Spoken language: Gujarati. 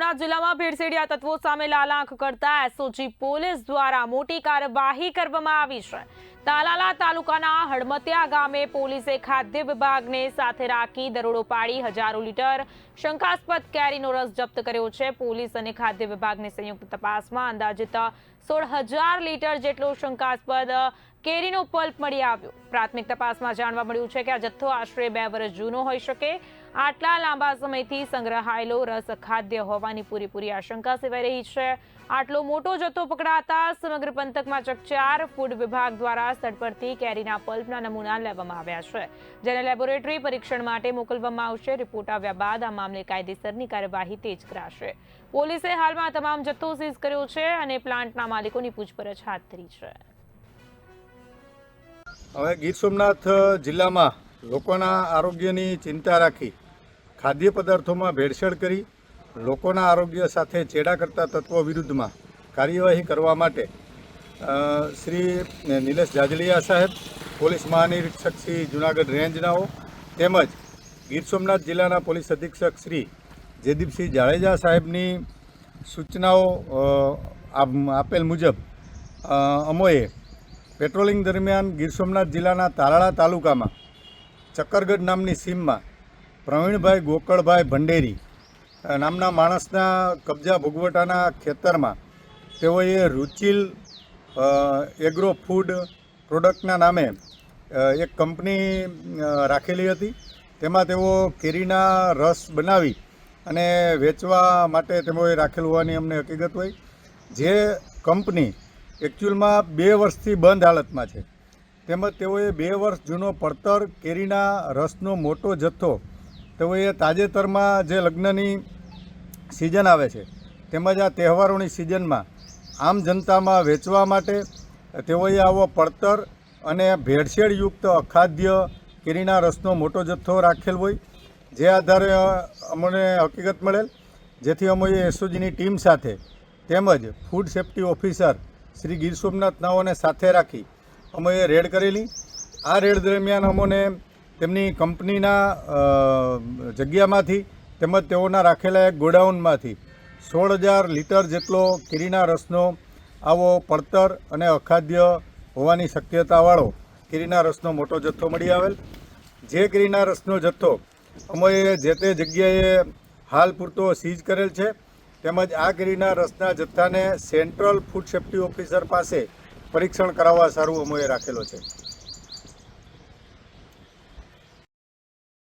સોમનાથ જિલ્લામાં ભેળસેડિયા તત્વો સામે લાલાંખ કરતા એસઓજી પોલીસ દ્વારા મોટી કાર્યવાહી કરવામાં આવી છે। તાલાલા તાલુકાના હડમતિયા ગામે પોલીસે ખાદ્ય વિભાગને સાથે રાખી દરોડો પાડી હજારો લીટર શંકાસ્પદ કેરીનો રસ જપ્ત કર્યો છે। પોલીસ અને ખાદ્ય વિભાગની સંયુક્ત તપાસમાં અંદાજિત 16,000 લીટર જેટલો શંકાસ્પદ કેરીનો પલ્પ મળી આવ્યો। પ્રાથમિક તપાસમાં જાણવા મળ્યું છે કે આ જથ્થો આશરે 2 વર્ષ જૂનો હોઈ શકે। આટલા લાંબા સમયથી સંગ્રહાયેલો રસ અખાદ્ય હોવાની પૂરેપૂરી આશંકા સેવાઈ રહી છે। આટલો મોટો જથ્થો પકડાતા સમગ્ર પંથકમાં ચકચાર। ફૂડ વિભાગ દ્વારા સ્થળ પરથી કેરીના પલ્પના નમૂના લેવામાં આવ્યા છે, જેને લેબોરેટરી પરીક્ષણ માટે મોકલવામાં આવશે। રિપોર્ટ આવ્યા બાદ આ મામલે કાયદેસરની કાર્યવાહી તેજ કરાશે। પોલીસે હાલમાં તમામ જથ્થો સીઝ કર્યો છે અને પ્લાન્ટના માલિકોની પૂછપરછ હાથ ધરી છે। હવે ગીર સોમનાથ જિલ્લામાં લોકોના આરોગ્યની ચિંતા રાખી ખાદ્ય પદાર્થોમાં ભેળસેળ કરી લોકોના આરોગ્ય સાથે ચેડા કરતા તત્વો વિરુદ્ધમાં કાર્યવાહી કરવા માટે શ્રી નિલેશ જાજલિયા સાહેબ, પોલીસ મહાનિરીક્ષક શ્રી જૂનાગઢ રેન્જનાઓ તેમજ ગીર સોમનાથ જિલ્લાના પોલીસ અધિક્ષક શ્રી જયદીપસિંહ જાડેજા સાહેબની સૂચનાઓ આપેલ મુજબ અમોએ પેટ્રોલિંગ દરમિયાન ગીર સોમનાથ જિલ્લાના તાલાળા તાલુકામાં ચક્કરગઢ નામની સીમમાં પ્રવીણભાઈ ગોકળભાઈ ભંડેરી નામના માણસના કબજા ભોગવટાના ખેતરમાં તેઓએ રૂચિલ એગ્રો ફૂડ પ્રોડક્ટના નામે એક કંપની રાખેલી હતી। તેમાં તેઓ કેરીના રસ બનાવી અને વેચવા માટે તેઓએ રાખેલ હોવાની અમને હકીકત હોય। જે કંપની એકચ્યુઅલમાં 2 વર્ષથી બંધ હાલતમાં છે, તેમજ તેઓએ 2 વર્ષ જૂનો પડતર કેરીના રસનો મોટો જથ્થો તેઓએ તાજેતરમાં જે લગ્નની સિઝન આવે છે તેમજ આ તહેવારોની સિઝનમાં આમ જનતામાં વેચવા માટે તેઓએ આવો પડતર અને ભેળસેળયુક્ત અખાદ્ય કેરીના રસનો મોટો જથ્થો રાખેલ હોય। જે આધારે અમને હકીકત મળેલ, જેથી અમે એસઓજીની ટીમ સાથે તેમજ food safety officer Shri Gir Somnath નાઓને સાથે રાખી અમે રેડ કરેલી। આ રેડ દરમિયાન અમોને તેમની કંપનીના જગ્યામાંથી તેમજ તેઓના રાખેલા એક ગોડાઉનમાંથી 16,000 લીટર જેટલો કેરીના રસનો આવો પડતર અને અખાદ્ય હોવાની શક્યતાવાળો કેરીના રસનો મોટો જથ્થો મળી આવેલ। જે કેરીના રસનો જથ્થો અમે જે તે જગ્યાએ હાલ પૂરતો સીઝ કરેલ છે, તેમજ આ કેરીના રસના જથ્થાને સેન્ટ્રલ ફૂડ સેફ્ટી ઓફિસર પાસે પરીક્ષણ કરાવવા સારું અમે રાખેલો છે।